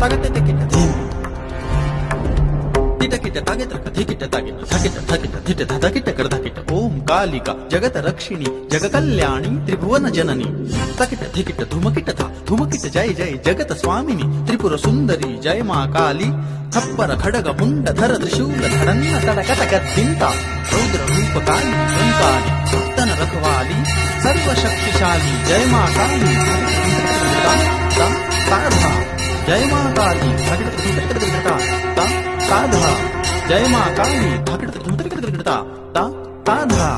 ತಗತೆ ತೆಕಿಟ ಧೀಮ್ ಕಿಟ ತಾಗೆತ್ರಕ ಧಿಕಿಟ ತಾಗಿಟ ಥಕಿಟ ಥಕಿಟ ಧಿಟ ಧಕಿಟ ಕಡಧಕಿಟ ಓಂ ಕಾಲಿಕಾ ಜಗತ ರಕ್ಷಿಣಿ ಜಗ ಕಲ್ಯಾಣಿ ತ್ರಿಭುವನ ಜನನಿ ತಕಿಟ ಧಿಕಿಟ ಧುಮಕಿಟ ಧುಮಕಿಟ ಜಯ ಜಯ ಜಗತ ಸ್ವಾಮಿನಿ ತ್ರಿಪುರ ಸುಂದರಿ ಜಯ ಮಾ ಕಾಲಿ ಥಪ್ಪರ ಖಡಗ ಮುಂಡಧರ ತ್ರಿಶೂಲ ಧಡನ್ನ ತಡಕಟ ಗದ್ದಿಂತ ರೌದ್ರ ರೂಪ ಕಾಲಿ ಓಂಕಾರಿ ಭಕ್ತನ ರಥವಾಲಿ ಸರ್ವಶಕ್ತಿಶಾಲಿ ಜಯ ಮಾ ಕಾಲಿ ಸಾಧಾ ಜಯ ಮಾ ಕಾಲಿ ಸಾಧಾ ಜಯ ಮಾ ಕಾಲಿ ಸಾಧಾ